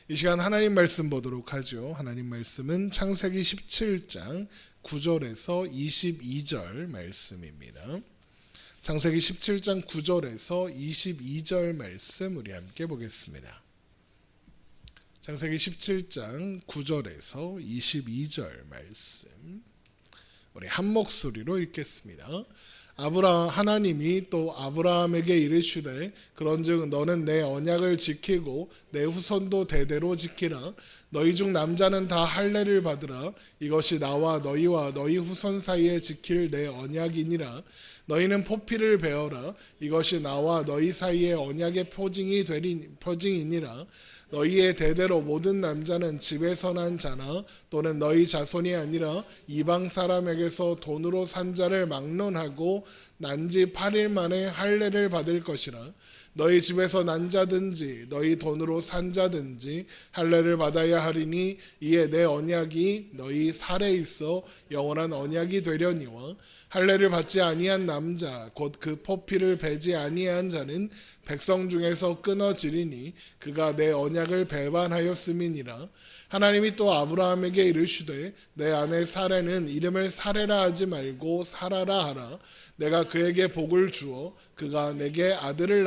이 시간 하나님 말씀 보도록 하죠. 하나님 말씀은 창세기 17장 9절에서 22절 말씀입니다. 창세기 17장 9절에서 22절 말씀 우리 함께 보겠습니다. 창세기 17장 9절에서 22절 말씀 우리 한 목소리로 읽겠습니다. 하나님이 또 아브라함에게 이르시되 그런즉 너는 내 언약을 지키고 내 후손도 대대로 지키라. 너희 중 남자는 다 할례를 받으라. 이것이 나와 너희와 너희 후손 사이에 지킬 내 언약이니라. 너희는 포피를 베어라. 이것이 나와 너희 사이에 언약의 표징이니라. 너희의 대대로 모든 남자는 집에서 난 자나 또는 너희 자손이 아니라 이방 사람에게서 돈으로 산 자를 막론하고 난지 8일 만에 할례를 받을 것이라. 너희 집에서 난 자든지 너희 돈으로 산 자든지 할례를 받아야 하리니 이에 내 언약이 너희 살에 있어 영원한 언약이 되려니와 할례를 받지 아니한 남자 곧 그 포피를 베지 아니한 자는 백성 중에서 끊어지리니 그가 내 언약을 배반하였음이니라. 하나님이 또 아브라함에게 이르시되 내 아내 사레는 이름을 사레라 하지 말고 사라라 하라. 내가 그에게 복을 주어 그가 내게 아들을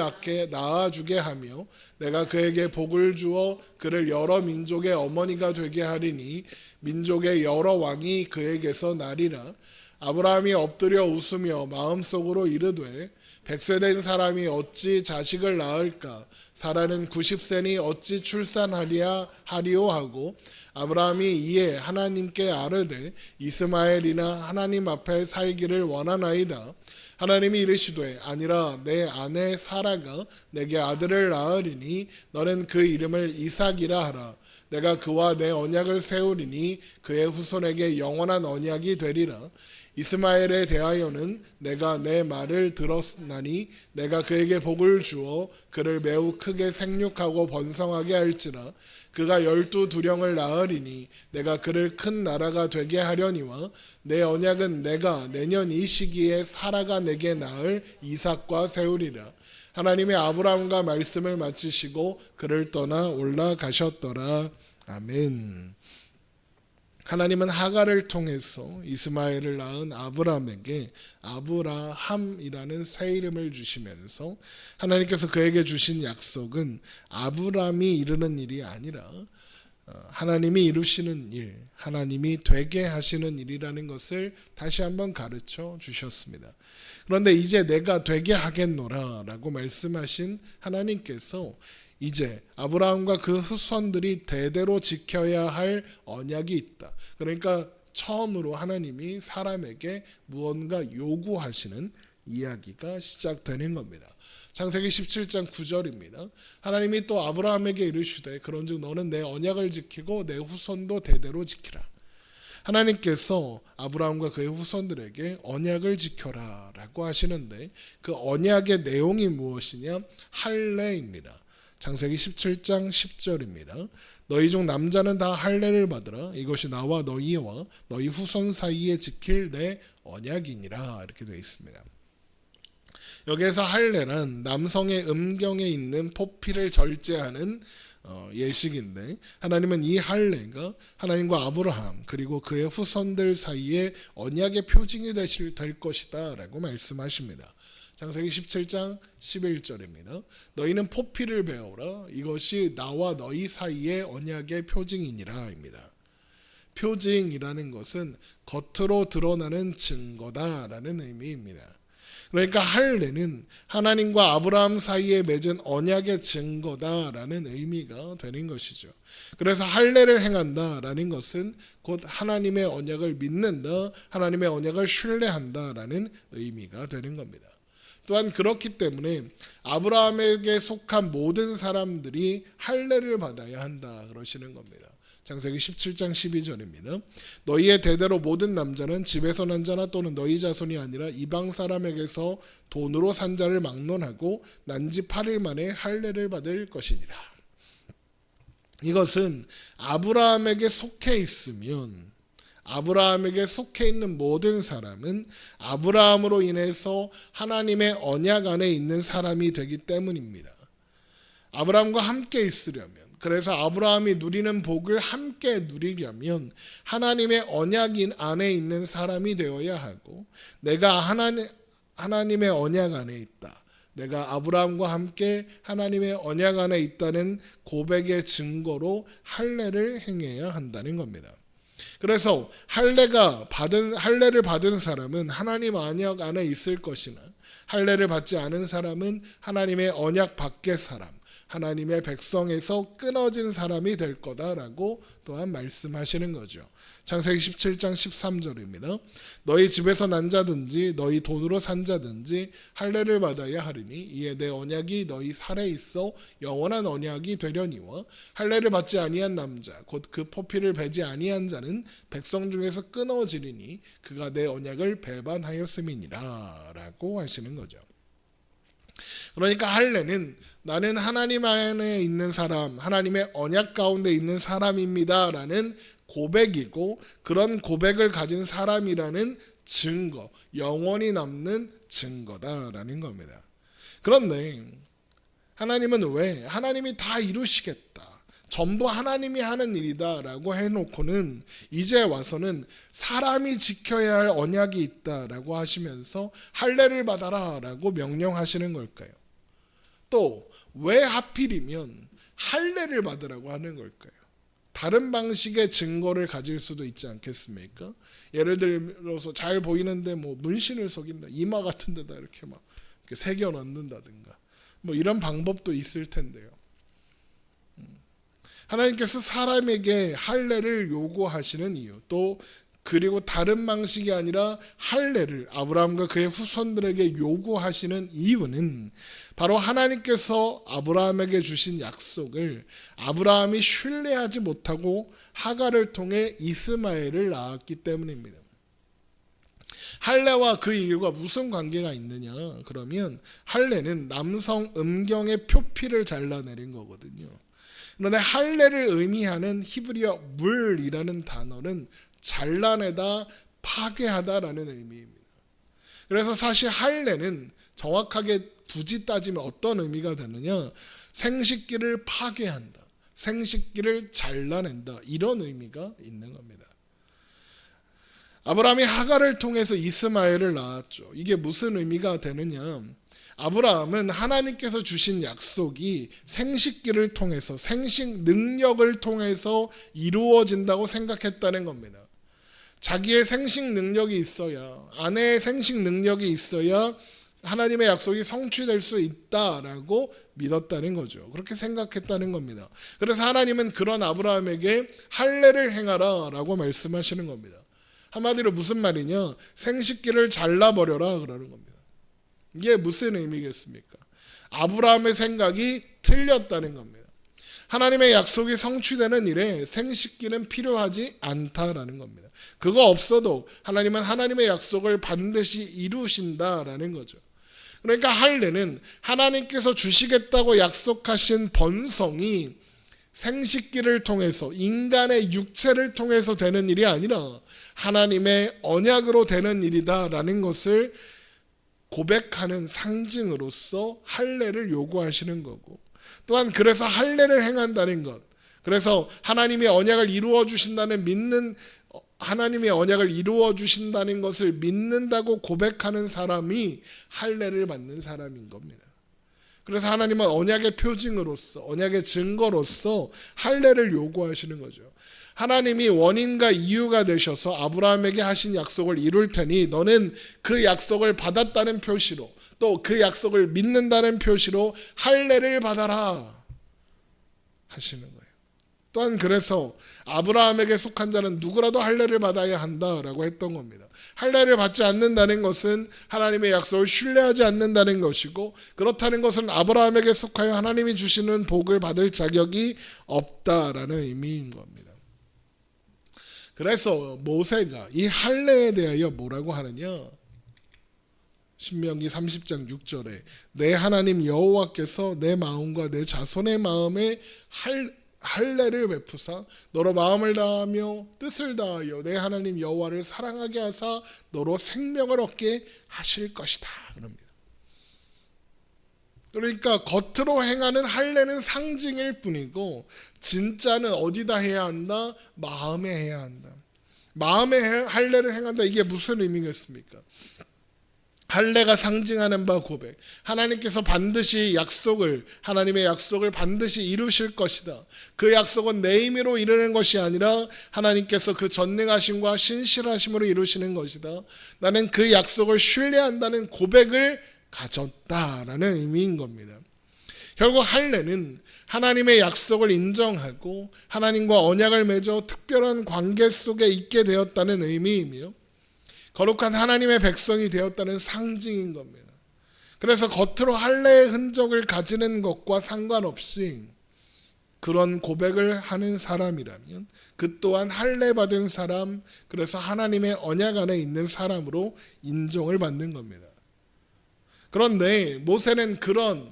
낳아주게 하며 내가 그에게 복을 주어 그를 여러 민족의 어머니가 되게 하리니 민족의 여러 왕이 그에게서 나리라. 아브라함이 엎드려 웃으며 마음속으로 이르되 100세 된 사람이 어찌 자식을 낳을까? 사라는 90세니 어찌 출산하리오 하고 아브라함이 이에 하나님께 아뢰되 이스마엘이나 하나님 앞에 살기를 원하나이다. 하나님이 이르시되 아니라 내 아내 사라가 내게 아들을 낳으리니 너는 그 이름을 이삭이라 하라. 내가 그와 내 언약을 세우리니 그의 후손에게 영원한 언약이 되리라. 이스마엘에 대하여는 내가 내 말을 들었나니 내가 그에게 복을 주어 그를 매우 크게 생육하고 번성하게 할지라. 그가 12두령을 낳으리니 내가 그를 큰 나라가 되게 하려니와 내 언약은 내가 내년 이 시기에 사라가 내게 낳을 이삭과 세우리라. 하나님의 아브라함과 말씀을 마치시고 그를 떠나 올라가셨더라. 아멘. 하나님은 하갈을 통해서 이스마엘을 낳은 아브라함에게 아브라함이라는 새 이름을 주시면서 하나님께서 그에게 주신 약속은 아브라함이 이루는 일이 아니라 하나님이 이루시는 일, 하나님이 되게 하시는 일이라는 것을 다시 한번 가르쳐 주셨습니다. 그런데 이제 내가 되게 하겠노라 라고 말씀하신 하나님께서 이제 아브라함과 그 후손들이 대대로 지켜야 할 언약이 있다. 그러니까 처음으로 하나님이 사람에게 무언가 요구하시는 이야기가 시작되는 겁니다. 창세기 17장 9절입니다. 하나님이 또 아브라함에게 이르시되 그런즉 너는 내 언약을 지키고 내 후손도 대대로 지키라. 하나님께서 아브라함과 그의 후손들에게 언약을 지켜라 라고 하시는데 그 언약의 내용이 무엇이냐? 할례입니다. 창세기 17장 10절입니다. 너희 중 남자는 다 할례를 받으라. 이것이 나와 너희와 너희 후손 사이에 지킬 내 언약이니라. 이렇게 되어 있습니다. 여기에서 할례란 남성의 음경에 있는 포피를 절제하는 예식인데 하나님은 이 할례가 하나님과 아브라함 그리고 그의 후손들 사이에 언약의 표징이 될 것이다 라고 말씀하십니다. 창세기 17장 11절입니다. 너희는 포피를 베어라. 이것이 나와 너희 사이의 언약의 표징이니라 입니다. 표징이라는 것은 겉으로 드러나는 증거다라는 의미입니다. 그러니까 할례는 하나님과 아브라함 사이에 맺은 언약의 증거다라는 의미가 되는 것이죠. 그래서 할례를 행한다라는 것은 곧 하나님의 언약을 믿는다, 하나님의 언약을 신뢰한다라는 의미가 되는 겁니다. 또한 그렇기 때문에 아브라함에게 속한 모든 사람들이 할례를 받아야 한다 그러시는 겁니다. 창세기 17장 12절입니다. 너희의 대대로 모든 남자는 집에서 난 자나 또는 너희 자손이 아니라 이방 사람에게서 돈으로 산 자를 막론하고 난지 8일 만에 할례를 받을 것이니라. 이것은 아브라함에게 속해 있으면 아브라함에게 속해 있는 모든 사람은 아브라함으로 인해서 하나님의 언약 안에 있는 사람이 되기 때문입니다. 아브라함과 함께 있으려면 그래서 아브라함이 누리는 복을 함께 누리려면 하나님의 언약 안에 있는 사람이 되어야 하고, 내가 하나님의 언약 안에 있다, 내가 아브라함과 함께 하나님의 언약 안에 있다는 고백의 증거로 할례를 행해야 한다는 겁니다. 그래서 할례를 받은 사람은 하나님 언약 안에 있을 것이나, 할례를 받지 않은 사람은 하나님의 언약 밖의 사람, 하나님의 백성에서 끊어진 사람이 될 거다라고 또한 말씀하시는 거죠. 창세기 17장 13절입니다. 너희 집에서 난 자든지 너희 돈으로 산 자든지 할례를 받아야 하리니 이에 내 언약이 너희 살에 있어 영원한 언약이 되려니와 할례를 받지 아니한 남자 곧 그 포피를 베지 아니한 자는 백성 중에서 끊어지리니 그가 내 언약을 배반하였음이니라 라고 하시는 거죠. 그러니까 할례는 나는 하나님 안에 있는 사람, 하나님의 언약 가운데 있는 사람입니다 라는 고백이고, 그런 고백을 가진 사람이라는 증거, 영원히 남는 증거다라는 겁니다. 그런데 하나님은 왜 하나님이 다 이루시겠다, 전부 하나님이 하는 일이다 라고 해놓고는 이제 와서는 사람이 지켜야 할 언약이 있다라고 하시면서 할례를 받아라 라고 명령하시는 걸까요? 또 왜 하필이면 할례를 받으라고 하는 걸까요? 다른 방식의 증거를 가질 수도 있지 않겠습니까? 예를 들어서 잘 보이는데 뭐 문신을 속인다, 이마 같은 데다 이렇게 막 이렇게 새겨 넣는다든가 뭐 이런 방법도 있을 텐데요. 하나님께서 사람에게 할례를 요구하시는 이유, 또 그리고 다른 방식이 아니라 할례를 아브라함과 그의 후손들에게 요구하시는 이유는 바로 하나님께서 아브라함에게 주신 약속을 아브라함이 신뢰하지 못하고 하갈을 통해 이스마엘을 낳았기 때문입니다. 할례와 그 일과 무슨 관계가 있느냐? 그러면 할례는 남성 음경의 표피를 잘라내린 거거든요. 그런데 할례를 의미하는 히브리어 물이라는 단어는 잘라내다, 파괴하다라는 의미입니다. 그래서 사실 할례는 정확하게 굳이 따지면 어떤 의미가 되느냐? 생식기를 파괴한다, 생식기를 잘라낸다, 이런 의미가 있는 겁니다. 아브라함이 하갈을 통해서 이스마엘을 낳았죠. 이게 무슨 의미가 되느냐? 아브라함은 하나님께서 주신 약속이 생식기를 통해서, 생식 능력을 통해서 이루어진다고 생각했다는 겁니다. 자기의 생식 능력이 있어야, 아내의 생식 능력이 있어야 하나님의 약속이 성취될 수 있다라고 믿었다는 거죠. 그렇게 생각했다는 겁니다. 그래서 하나님은 그런 아브라함에게 할례를 행하라 라고 말씀하시는 겁니다. 한마디로 무슨 말이냐? 생식기를 잘라버려라 그러는 겁니다. 이게 무슨 의미겠습니까? 아브라함의 생각이 틀렸다는 겁니다. 하나님의 약속이 성취되는 일에 생식기는 필요하지 않다라는 겁니다. 그거 없어도 하나님은 하나님의 약속을 반드시 이루신다라는 거죠. 그러니까 할례는 하나님께서 주시겠다고 약속하신 번성이 생식기를 통해서, 인간의 육체를 통해서 되는 일이 아니라 하나님의 언약으로 되는 일이다라는 것을 고백하는 상징으로서 할례를 요구하시는 거고, 또한 그래서 할례를 행한다는 것, 그래서 하나님의 언약을 이루어 주신다는 하나님의 언약을 이루어 주신다는 것을 믿는다고 고백하는 사람이 할례를 받는 사람인 겁니다. 그래서 하나님은 언약의 표징으로서, 언약의 증거로서 할례를 요구하시는 거죠. 하나님이 원인과 이유가 되셔서 아브라함에게 하신 약속을 이룰 테니 너는 그 약속을 받았다는 표시로, 또 그 약속을 믿는다는 표시로 할례를 받아라 하시는 거예요. 또한 그래서 아브라함에게 속한 자는 누구라도 할례를 받아야 한다라고 했던 겁니다. 할례를 받지 않는다는 것은 하나님의 약속을 신뢰하지 않는다는 것이고, 그렇다는 것은 아브라함에게 속하여 하나님이 주시는 복을 받을 자격이 없다라는 의미인 겁니다. 그래서 모세가 이 할례에 대하여 뭐라고 하느냐? 신명기 30장 6절에 내 하나님 여호와께서 내 마음과 내 자손의 마음에 할례를 베푸사 너로 마음을 다하며 뜻을 다하여 내 하나님 여호와를 사랑하게 하사 너로 생명을 얻게 하실 것이다 그럽니다. 그러니까 겉으로 행하는 할례는 상징일 뿐이고 진짜는 어디다 해야 한다? 마음에 해야 한다. 마음에 할례를 행한다. 이게 무슨 의미겠습니까? 할례가 상징하는 바 고백. 하나님께서 반드시 하나님의 약속을 반드시 이루실 것이다. 그 약속은 내 힘으로 이루는 것이 아니라 하나님께서 그 전능하심과 신실하심으로 이루시는 것이다. 나는 그 약속을 신뢰한다는 고백을 가졌다라는 의미인 겁니다. 결국 할례는 하나님의 약속을 인정하고 하나님과 언약을 맺어 특별한 관계 속에 있게 되었다는 의미이며 거룩한 하나님의 백성이 되었다는 상징인 겁니다. 그래서 겉으로 할례의 흔적을 가지는 것과 상관없이 그런 고백을 하는 사람이라면 그 또한 할례 받은 사람, 그래서 하나님의 언약 안에 있는 사람으로 인정을 받는 겁니다. 그런데 모세는 그런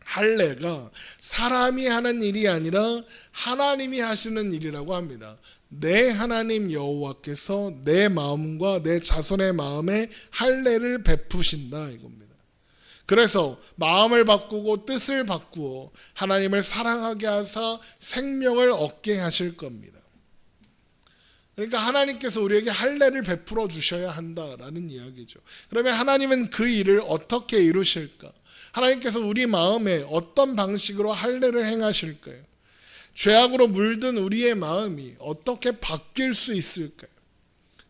할례가 사람이 하는 일이 아니라 하나님이 하시는 일이라고 합니다. 내 하나님 여호와께서 내 마음과 내 자손의 마음에 할례를 베푸신다 이겁니다. 그래서 마음을 바꾸고 뜻을 바꾸어 하나님을 사랑하게 하사 생명을 얻게 하실 겁니다. 그러니까 하나님께서 우리에게 할례를 베풀어 주셔야 한다라는 이야기죠. 그러면 하나님은 그 일을 어떻게 이루실까? 하나님께서 우리 마음에 어떤 방식으로 할례를 행하실까요? 죄악으로 물든 우리의 마음이 어떻게 바뀔 수 있을까요?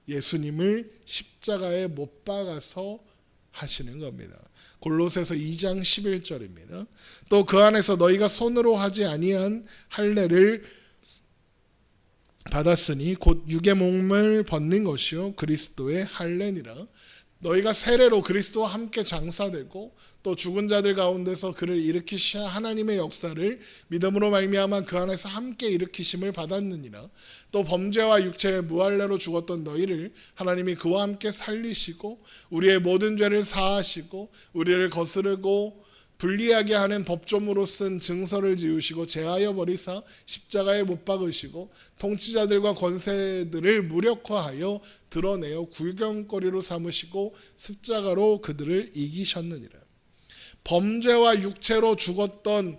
예수님을 십자가에 못 박아서 하시는 겁니다. 골로새서 2장 11절입니다. 또 그 안에서 너희가 손으로 하지 아니한 할례를 받았으니 곧 육의 몸을 벗는 것이요 그리스도의 할례니라. 너희가 세례로 그리스도와 함께 장사되고 또 죽은 자들 가운데서 그를 일으키시는 하나님의 역사를 믿음으로 말미암아 그 안에서 함께 일으키심을 받았느니라. 또 범죄와 육체의 무할례로 죽었던 너희를 하나님이 그와 함께 살리시고 우리의 모든 죄를 사하시고 우리를 거스르고 불리하게 하는 법조문으로 쓴 증서를 지우시고 제하여 버리사 십자가에 못 박으시고 통치자들과 권세들을 무력화하여 드러내어 구경거리로 삼으시고 십자가로 그들을 이기셨느니라. 범죄와 육체로 죽었던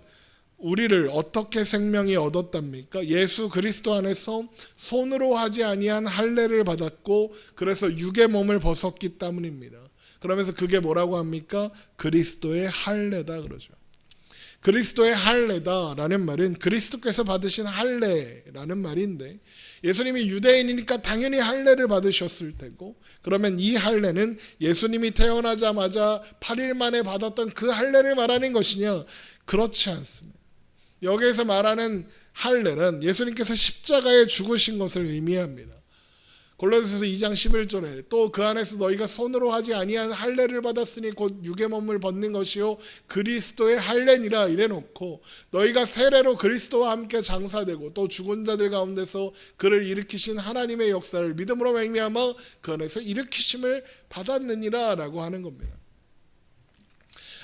우리를 어떻게 생명이 얻었답니까? 예수 그리스도 안에서 손으로 하지 아니한 할례를 받았고 그래서 육의 몸을 벗었기 때문입니다. 그러면서 그게 뭐라고 합니까? 그리스도의 할례다 그러죠. 그리스도의 할례다라는 말은 그리스도께서 받으신 할례라는 말인데 예수님이 유대인이니까 당연히 할례를 받으셨을 테고 그러면 이 할례는 예수님이 태어나자마자 8일 만에 받았던 그 할례를 말하는 것이냐? 그렇지 않습니다. 여기에서 말하는 할례는 예수님께서 십자가에 죽으신 것을 의미합니다. 골로새서 2장 11절에 또 그 안에서 너희가 손으로 하지 아니한 할례를 받았으니 곧 육의 몸을 벗는 것이요 그리스도의 할례니라 이래놓고 너희가 세례로 그리스도와 함께 장사되고 또 죽은 자들 가운데서 그를 일으키신 하나님의 역사를 믿음으로 말미암아 그 안에서 일으키심을 받았느니라 라고 하는 겁니다.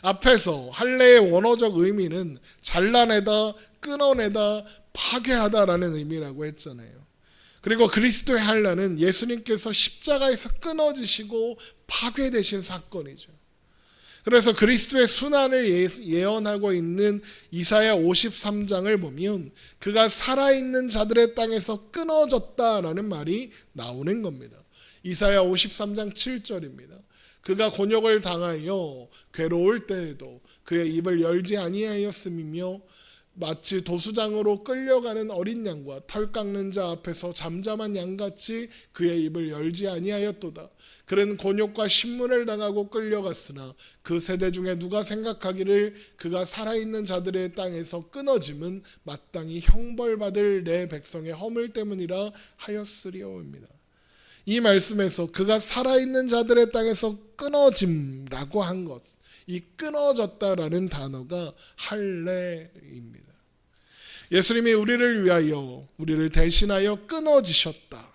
앞에서 할례의 원어적 의미는 잘라내다, 끊어내다, 파괴하다라는 의미라고 했잖아요. 그리고 그리스도의 할례는 예수님께서 십자가에서 끊어지시고 파괴되신 사건이죠. 그래서 그리스도의 순환을 예언하고 있는 이사야 53장을 보면 그가 살아있는 자들의 땅에서 끊어졌다라는 말이 나오는 겁니다. 이사야 53장 7절입니다. 그가 곤욕을 당하여 괴로울 때에도 그의 입을 열지 아니하였음이며 마치 도수장으로 끌려가는 어린 양과 털 깎는 자 앞에서 잠잠한 양같이 그의 입을 열지 아니하였도다. 그는 곤욕과 신문을 당하고 끌려갔으나 그 세대 중에 누가 생각하기를 그가 살아있는 자들의 땅에서 끊어짐은 마땅히 형벌받을 내 백성의 허물 때문이라 하였으리오입니다. 이 말씀에서 그가 살아있는 자들의 땅에서 끊어짐라고 한 것, 이 끊어졌다라는 단어가 할례입니다. 예수님이 우리를 위하여 우리를 대신하여 끊어지셨다.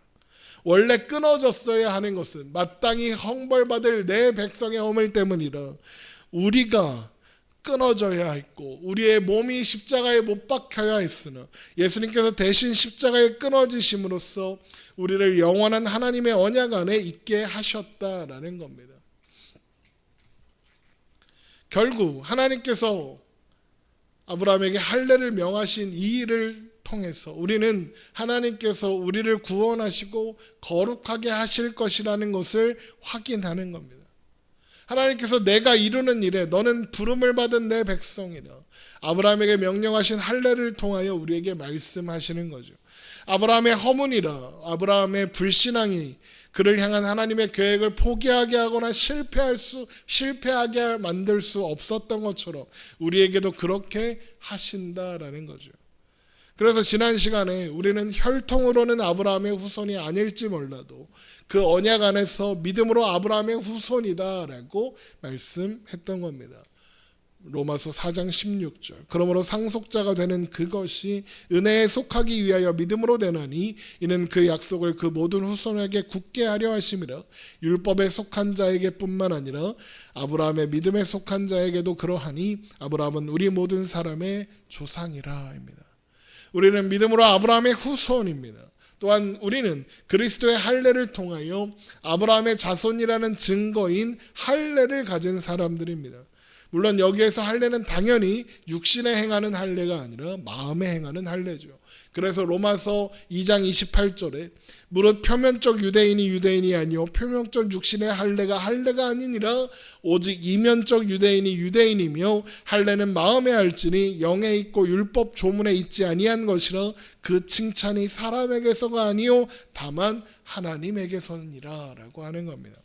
원래 끊어졌어야 하는 것은 마땅히 형벌받을 내 백성의 허물 때문이라 우리가 끊어져야 했고 우리의 몸이 십자가에 못 박혀야 했으나 예수님께서 대신 십자가에 끊어지심으로써 우리를 영원한 하나님의 언약 안에 있게 하셨다라는 겁니다. 결국 하나님께서 아브라함에게 할례를 명하신 이 일을 통해서 우리는 하나님께서 우리를 구원하시고 거룩하게 하실 것이라는 것을 확인하는 겁니다. 하나님께서 내가 이루는 일에 너는 부름을 받은 내 백성이다. 아브라함에게 명령하신 할례를 통하여 우리에게 말씀하시는 거죠. 아브라함의 허문이라, 아브라함의 불신앙이 그를 향한 하나님의 계획을 포기하게 하거나 실패하게 만들 수 없었던 것처럼 우리에게도 그렇게 하신다라는 거죠. 그래서 지난 시간에 우리는 혈통으로는 아브라함의 후손이 아닐지 몰라도 그 언약 안에서 믿음으로 아브라함의 후손이다라고 말씀했던 겁니다. 로마서 4장 16절. 그러므로 상속자가 되는 그것이 은혜에 속하기 위하여 믿음으로 되나니 이는 그 약속을 그 모든 후손에게 굳게 하려 하심이라. 율법에 속한 자에게뿐만 아니라 아브라함의 믿음에 속한 자에게도 그러하니 아브라함은 우리 모든 사람의 조상이라입니다. 우리는 믿음으로 아브라함의 후손입니다. 또한 우리는 그리스도의 할례를 통하여 아브라함의 자손이라는 증거인 할례를 가진 사람들입니다. 물론 여기에서 할례는 당연히 육신에 행하는 할례가 아니라 마음에 행하는 할례죠. 그래서 로마서 2장 28절에 무릇 표면적 유대인이 유대인이 아니요 표면적 육신의 할례가 아니니라 오직 이면적 유대인이 유대인이며 할례는 마음에 할지니 영에 있고 율법 조문에 있지 아니한 것이라 그 칭찬이 사람에게서가 아니요 다만 하나님에게서니라 라고 하는 겁니다.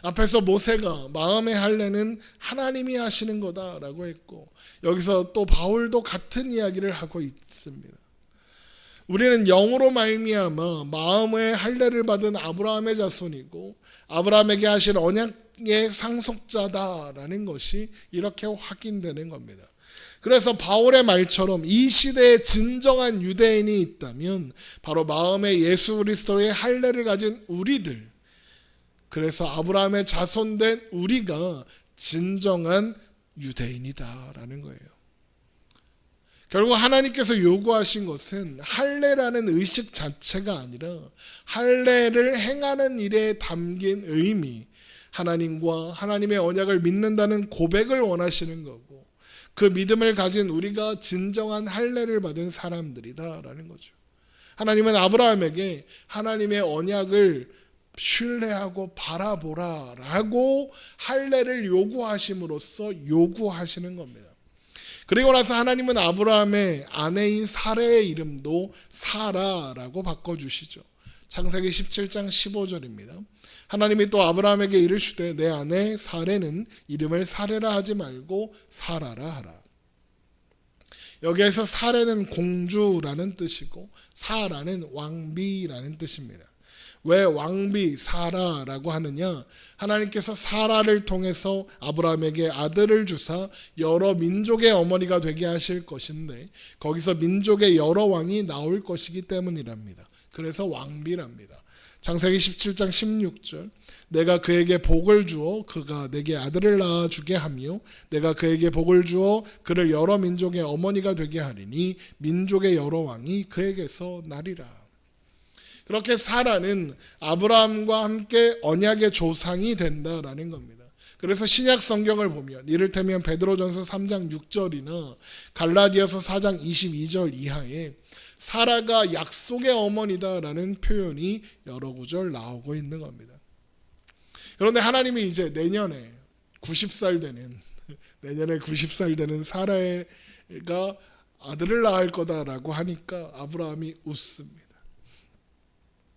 앞에서 모세가 마음의 할례는 하나님이 하시는 거다라고 했고 여기서 또 바울도 같은 이야기를 하고 있습니다. 우리는 영으로 말미암아 마음의 할례를 받은 아브라함의 자손이고 아브라함에게 하신 언약의 상속자다라는 것이 이렇게 확인되는 겁니다. 그래서 바울의 말처럼 이 시대에 진정한 유대인이 있다면 바로 마음의 예수 그리스도의 할례를 가진 우리들, 그래서 아브라함의 자손된 우리가 진정한 유대인이다라는 거예요. 결국 하나님께서 요구하신 것은 할례라는 의식 자체가 아니라 할례를 행하는 일에 담긴 의미, 하나님과 하나님의 언약을 믿는다는 고백을 원하시는 거고 그 믿음을 가진 우리가 진정한 할례를 받은 사람들이다라는 거죠. 하나님은 아브라함에게 하나님의 언약을 신뢰하고 바라보라라고 할례를 요구하심으로써 요구하시는 겁니다. 그리고 나서 하나님은 아브라함의 아내인 사레의 이름도 사라라고 바꿔주시죠. 창세기 17장 15절입니다. 하나님이 또 아브라함에게 이르시되 내 아내 사레는 이름을 사레라 하지 말고 사라라 하라. 여기에서 사레는 공주라는 뜻이고 사라는 왕비라는 뜻입니다. 왜 왕비 사라라고 하느냐? 하나님께서 사라를 통해서 아브라함에게 아들을 주사 여러 민족의 어머니가 되게 하실 것인데 거기서 민족의 여러 왕이 나올 것이기 때문이랍니다. 그래서 왕비랍니다. 창세기 17장 16절 내가 그에게 복을 주어 그가 내게 아들을 낳아주게 하며 내가 그에게 복을 주어 그를 여러 민족의 어머니가 되게 하리니 민족의 여러 왕이 그에게서 나리라. 그렇게 사라는 아브라함과 함께 언약의 조상이 된다라는 겁니다. 그래서 신약 성경을 보면 이를테면 베드로전서 3장 6절이나 갈라디아서 4장 22절 이하에 사라가 약속의 어머니다라는 표현이 여러 구절 나오고 있는 겁니다. 그런데 하나님이 이제 내년에 90살 되는 사라가 아들을 낳을 거다라고 하니까 아브라함이 웃습니다.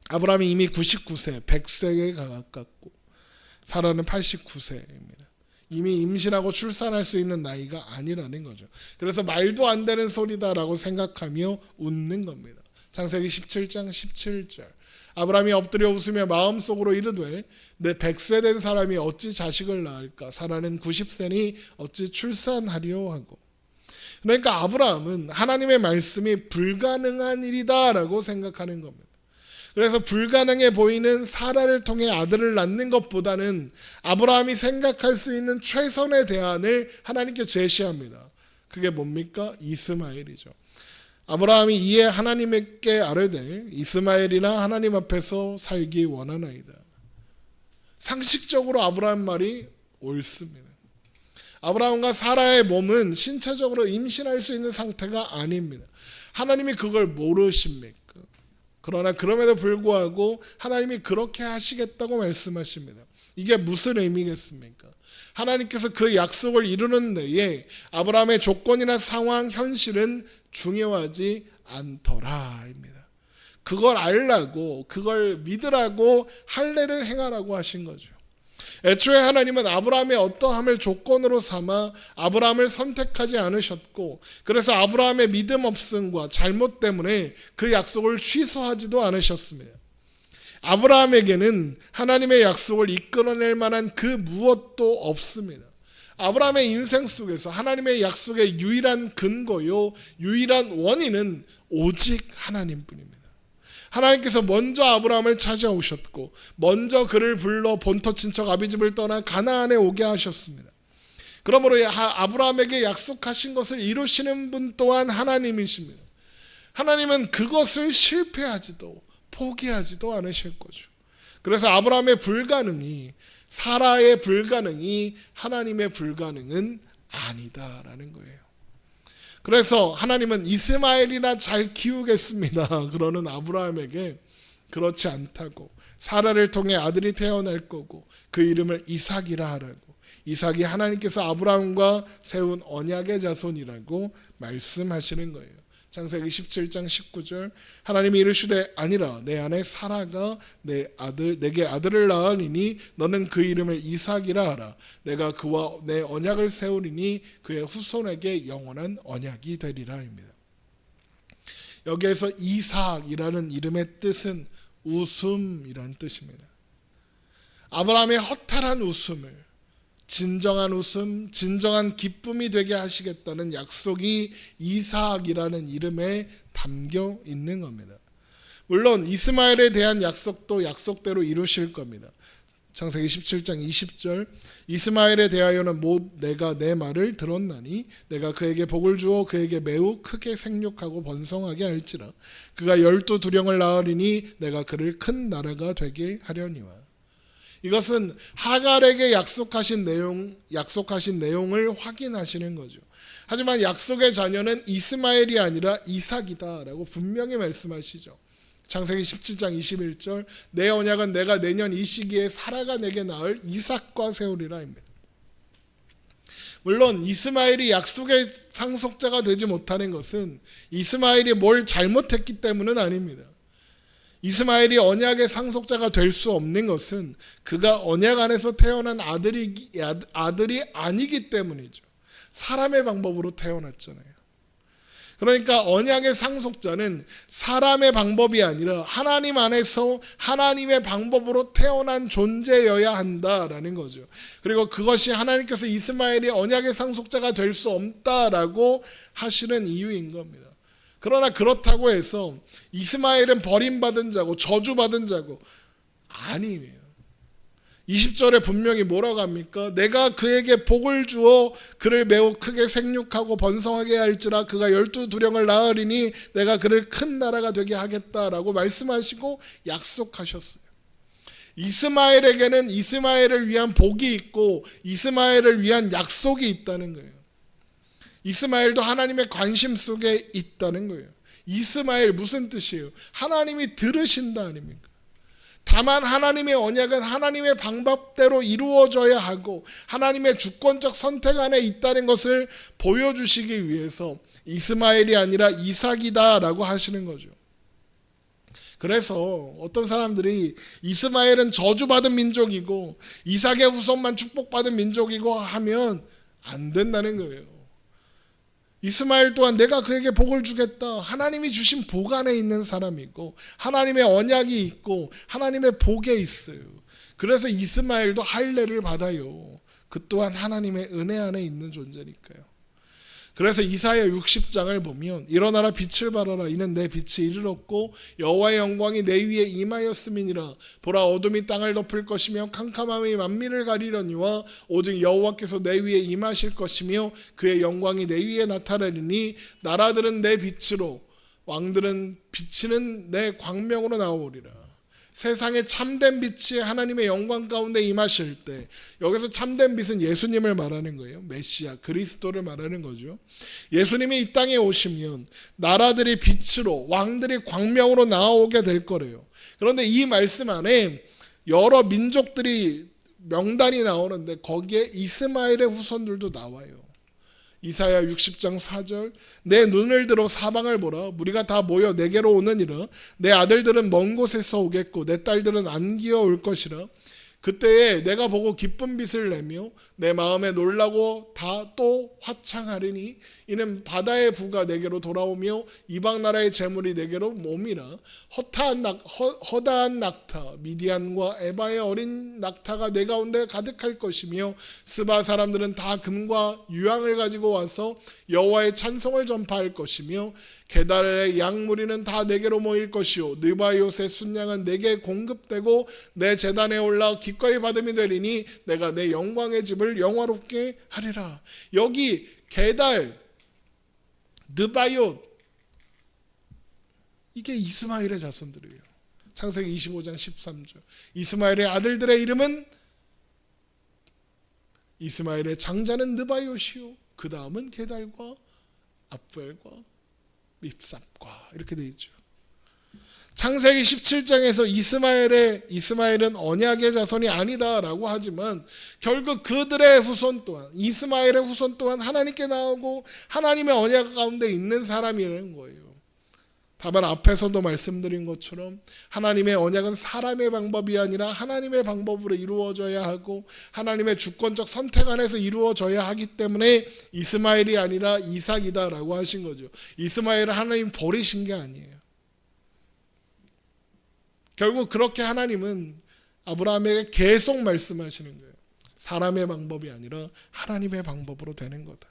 아브라함이 이미 99세, 100세에 가깝고 사라는 89세입니다. 이미 임신하고 출산할 수 있는 나이가 아니라는 거죠. 그래서 말도 안 되는 소리다라고 생각하며 웃는 겁니다. 창세기 17장 17절 아브라함이 엎드려 웃으며 마음속으로 이르되 내 100세 된 사람이 어찌 자식을 낳을까? 사라는 90세니 어찌 출산하리요 하고. 그러니까 아브라함은 하나님의 말씀이 불가능한 일이다라고 생각하는 겁니다. 그래서 불가능해 보이는 사라를 통해 아들을 낳는 것보다는 아브라함이 생각할 수 있는 최선의 대안을 하나님께 제시합니다. 그게 뭡니까? 이스마엘이죠. 아브라함이 이에 하나님께 아뢰되 이스마엘이나 하나님 앞에서 살기 원하나이다. 상식적으로 아브라함 말이 옳습니다. 아브라함과 사라의 몸은 신체적으로 임신할 수 있는 상태가 아닙니다. 하나님이 그걸 모르십니까? 그러나 그럼에도 불구하고 하나님이 그렇게 하시겠다고 말씀하십니다. 이게 무슨 의미겠습니까? 하나님께서 그 약속을 이루는 데에 아브라함의 조건이나 상황, 현실은 중요하지 않더라입니다. 그걸 알라고, 그걸 믿으라고 할례를 행하라고 하신 거죠. 애초에 하나님은 아브라함의 어떠함을 조건으로 삼아 아브라함을 선택하지 않으셨고, 그래서 아브라함의 믿음 없음과 잘못 때문에 그 약속을 취소하지도 않으셨습니다. 아브라함에게는 하나님의 약속을 이끌어낼 만한 그 무엇도 없습니다. 아브라함의 인생 속에서 하나님의 약속의 유일한 근거요, 유일한 원인은 오직 하나님뿐입니다. 하나님께서 먼저 아브라함을 찾아오셨고 먼저 그를 불러 본토 친척 아비집을 떠나 가나안에 오게 하셨습니다. 그러므로 아브라함에게 약속하신 것을 이루시는 분 또한 하나님이십니다. 하나님은 그것을 실패하지도 포기하지도 않으실 거죠. 그래서 아브라함의 불가능이, 사라의 불가능이 하나님의 불가능은 아니다라는 거예요. 그래서 하나님은 이스마엘이나 잘 키우겠습니다 그러는 아브라함에게 그렇지 않다고, 사라를 통해 아들이 태어날 거고 그 이름을 이삭이라 하라고, 이삭이 하나님께서 아브라함과 세운 언약의 자손이라고 말씀하시는 거예요. 창세기 17장 19절, 하나님이 이르시되 아니라 내 아내 사라가 내게 아들을 낳으리니 너는 그 이름을 이삭이라 하라. 내가 그와 내 언약을 세우리니 그의 후손에게 영원한 언약이 되리라입니다. 여기에서 이삭이라는 이름의 뜻은 웃음이라는 뜻입니다. 아브라함의 허탈한 웃음을 진정한 웃음, 진정한 기쁨이 되게 하시겠다는 약속이 이삭이라는 이름에 담겨 있는 겁니다. 물론 이스마엘에 대한 약속도 약속대로 이루실 겁니다. 창세기 17장 20절, 이스마엘에 대하여는 내가 내 말을 들었나니 내가 그에게 복을 주어 그에게 매우 크게 생육하고 번성하게 할지라. 그가 12두령을 낳으리니 내가 그를 큰 나라가 되게 하려니와. 이것은 하갈에게 약속하신 내용을 확인하시는 거죠. 하지만 약속의 자녀는 이스마엘이 아니라 이삭이다라고 분명히 말씀하시죠. 창세기 17장 21절, 내 언약은 내가 내년 이 시기에 사라가 내게 낳을 이삭과 세우리라입니다. 물론 이스마엘이 약속의 상속자가 되지 못하는 것은 이스마엘이 뭘 잘못했기 때문은 아닙니다. 이스마엘이 언약의 상속자가 될 수 없는 것은 그가 언약 안에서 태어난 아들이 아니기 때문이죠. 사람의 방법으로 태어났잖아요. 그러니까 언약의 상속자는 사람의 방법이 아니라 하나님 안에서 하나님의 방법으로 태어난 존재여야 한다라는 거죠. 그리고 그것이 하나님께서 이스마엘이 언약의 상속자가 될 수 없다라고 하시는 이유인 겁니다. 그러나 그렇다고 해서 이스마엘은 버림받은 자고 저주받은 자고 아니에요. 20절에 분명히 뭐라고 합니까? 내가 그에게 복을 주어 그를 매우 크게 생육하고 번성하게 할지라. 그가 12두령을 낳으리니 내가 그를 큰 나라가 되게 하겠다라고 말씀하시고 약속하셨어요. 이스마엘에게는 이스마엘을 위한 복이 있고 이스마엘을 위한 약속이 있다는 거예요. 이스마엘도 하나님의 관심 속에 있다는 거예요. 이스마엘 무슨 뜻이에요? 하나님이 들으신다 아닙니까? 다만 하나님의 언약은 하나님의 방법대로 이루어져야 하고 하나님의 주권적 선택 안에 있다는 것을 보여주시기 위해서 이스마엘이 아니라 이삭이다라고 하시는 거죠. 그래서 어떤 사람들이 이스마엘은 저주받은 민족이고 이삭의 후손만 축복받은 민족이고 하면 안 된다는 거예요. 이스마엘 또한 내가 그에게 복을 주겠다. 하나님이 주신 복 안에 있는 사람이고 하나님의 언약이 있고 하나님의 복에 있어요. 그래서 이스마엘도 할례를 받아요. 그 또한 하나님의 은혜 안에 있는 존재니까요. 그래서 이사야 60장을 보면 일어나라 빛을 발하라 이는 내 빛이 이르렀고 여호와의 영광이 내 위에 임하였음이니라. 보라 어둠이 땅을 덮을 것이며 캄캄함이 만민을 가리려니와 오직 여호와께서 내 위에 임하실 것이며 그의 영광이 내 위에 나타나리니 나라들은 내 빛으로 왕들은 비치는 내 광명으로 나오리라. 세상에 참된 빛이 하나님의 영광 가운데 임하실 때, 여기서 참된 빛은 예수님을 말하는 거예요. 메시아 그리스도를 말하는 거죠. 예수님이 이 땅에 오시면 나라들이 빛으로, 왕들이 광명으로 나아오게 될 거래요. 그런데 이 말씀 안에 여러 민족들이 명단이 나오는데 거기에 이스마엘의 후손들도 나와요. 이사야 60장 4절, 내 눈을 들어 사방을 보라. 무리가 다 모여 내게로 오느니라. 내 아들들은 먼 곳에서 오겠고 내 딸들은 안기어 올 것이라. 그때에 내가 보고 기쁜 빛을 내며 내 마음에 놀라고 다 또 화창하리니 이는 바다의 부가 내게로 돌아오며 이방 나라의 재물이 내게로 옴이라. 허다한 낙타 미디안과 에바의 어린 낙타가 내 가운데 가득할 것이며 스바 사람들은 다 금과 유황을 가지고 와서 여호와의 찬송을 전파할 것이며 게달의 양무리는 다 내게로 모일 것이요 느바이옷의 순양은 내게 공급되고 내 제단에 올라 기꺼이 받음이 되리니 내가 내 영광의 집을 영화롭게 하리라. 여기 게달, 느바이옷, 이게 이스마엘의 자손들이에요. 창세기 25장 13절. 이스마엘의 아들들의 이름은, 이스마엘의 장자는 느바이옷이요 그 다음은 게달과 압벨과 밉삽과 이렇게 되어 있죠. 창세기 17장에서 이스마엘은 언약의 자손이 아니다라고 하지만 결국 그들의 후손 또한, 이스마엘의 후손 또한 하나님께 나오고 하나님의 언약 가운데 있는 사람이라는 거예요. 다만 앞에서도 말씀드린 것처럼 하나님의 언약은 사람의 방법이 아니라 하나님의 방법으로 이루어져야 하고 하나님의 주권적 선택 안에서 이루어져야 하기 때문에 이스마엘이 아니라 이삭이다라고 하신 거죠. 이스마엘을 하나님 버리신 게 아니에요. 결국 그렇게 하나님은 아브라함에게 계속 말씀하시는 거예요. 사람의 방법이 아니라 하나님의 방법으로 되는 거다.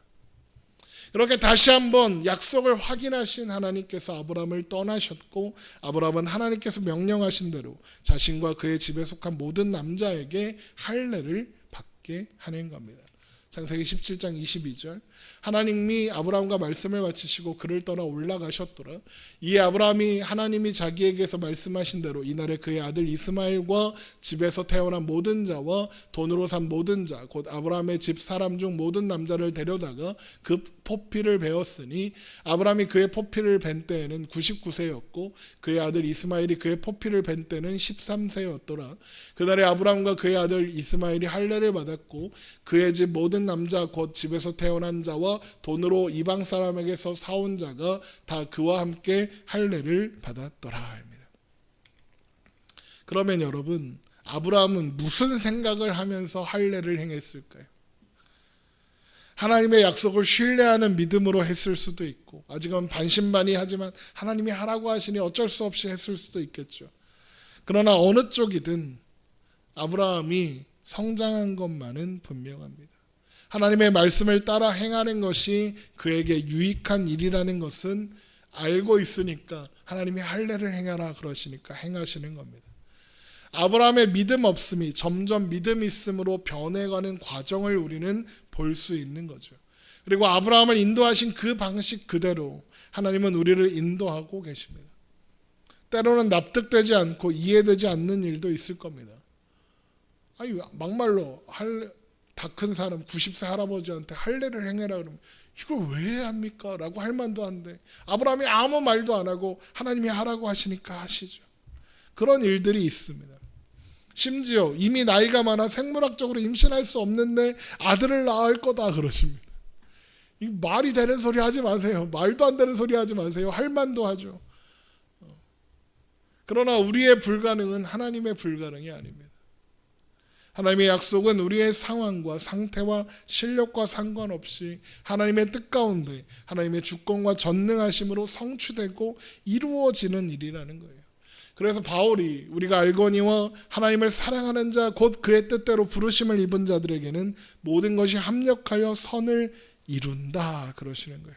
그렇게 다시 한번 약속을 확인하신 하나님께서 아브라함을 떠나셨고 아브라함은 하나님께서 명령하신 대로 자신과 그의 집에 속한 모든 남자에게 할례를 받게 하는 겁니다. 창세기 17장 22절, 하나님이 아브라함과 말씀을 마치시고 그를 떠나 올라가셨더라. 이에 아브라함이 하나님이 자기에게서 말씀하신 대로 이날에 그의 아들 이스마엘과 집에서 태어난 모든 자와 돈으로 산 모든 자, 곧 아브라함의 집 사람 중 모든 남자를 데려다가 그 포피를 베었으니 아브라함이 그의 포피를 벤 때에는 99세였고 그의 아들 이스마엘이 그의 포피를 벤 때는 13세였더라. 그날에 아브라함과 그의 아들 이스마엘이 할례를 받았고 그의 집 모든 남자 곧 집에서 태어난 자와 돈으로 이방 사람에게서 사온 자가 다 그와 함께 할례를 받았더라. 그러면 여러분, 아브라함은 무슨 생각을 하면서 할례를 행했을까요? 하나님의 약속을 신뢰하는 믿음으로 했을 수도 있고 아직은 반신반의하지만 하나님이 하라고 하시니 어쩔 수 없이 했을 수도 있겠죠. 그러나 어느 쪽이든 아브라함이 성장한 것만은 분명합니다. 하나님의 말씀을 따라 행하는 것이 그에게 유익한 일이라는 것은 알고 있으니까 하나님이 할례를 행하라 그러시니까 행하시는 겁니다. 아브라함의 믿음 없음이 점점 믿음 있음으로 변해가는 과정을 우리는 볼 수 있는 거죠. 그리고 아브라함을 인도하신 그 방식 그대로 하나님은 우리를 인도하고 계십니다. 때로는 납득되지 않고 이해되지 않는 일도 있을 겁니다. 아니 막말로 다 큰 사람 90세 할아버지한테 할례를 행해라 그러면 이걸 왜 합니까? 라고 할 만도 한데 아브라함이 아무 말도 안 하고 하나님이 하라고 하시니까 하시죠. 그런 일들이 있습니다. 심지어 이미 나이가 많아 생물학적으로 임신할 수 없는데 아들을 낳을 거다 그러십니다. 이 말이 되는 소리 하지 마세요. 말도 안 되는 소리 하지 마세요. 할 만도 하죠. 그러나 우리의 불가능은 하나님의 불가능이 아닙니다. 하나님의 약속은 우리의 상황과 상태와 실력과 상관없이 하나님의 뜻 가운데 하나님의 주권과 전능하심으로 성취되고 이루어지는 일이라는 거예요. 그래서 바울이 우리가 알거니와 하나님을 사랑하는 자 곧 그의 뜻대로 부르심을 입은 자들에게는 모든 것이 합력하여 선을 이룬다 그러시는 거예요.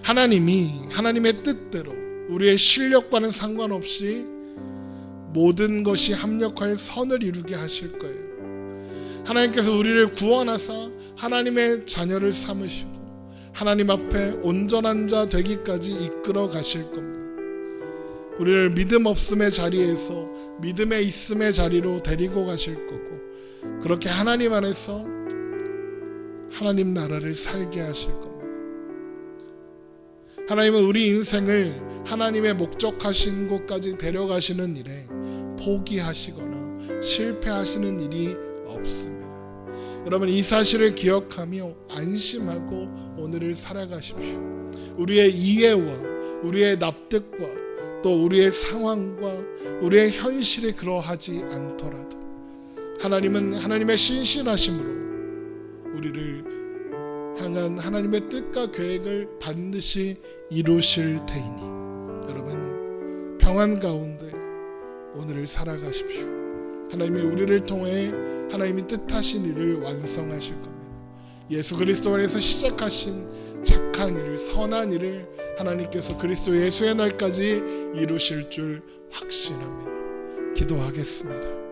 하나님이 하나님의 뜻대로 우리의 실력과는 상관없이 모든 것이 합력하여 선을 이루게 하실 거예요. 하나님께서 우리를 구원하사 하나님의 자녀를 삼으시고 하나님 앞에 온전한 자 되기까지 이끌어 가실 겁니다. 우리를 믿음 없음의 자리에서 믿음의 있음의 자리로 데리고 가실 거고, 그렇게 하나님 안에서 하나님 나라를 살게 하실 겁니다. 하나님은 우리 인생을 하나님의 목적하신 곳까지 데려가시는 일에 포기하시거나 실패하시는 일이 없습니다. 여러분, 이 사실을 기억하며 안심하고 오늘을 살아가십시오. 우리의 이해와 우리의 납득과 또 우리의 상황과 우리의 현실이 그러하지 않더라도 하나님은 하나님의 신실하심으로 우리를 향한 하나님의 뜻과 계획을 반드시 이루실 테이니, 여러분 평안 가운데 오늘을 살아가십시오. 하나님이 우리를 통해 하나님이 뜻하신 일을 완성하실 겁니다. 예수 그리스도 안에서 시작하신 착한 일을, 선한 일을 하나님께서 그리스도 예수의 날까지 이루실 줄 확신합니다. 기도하겠습니다.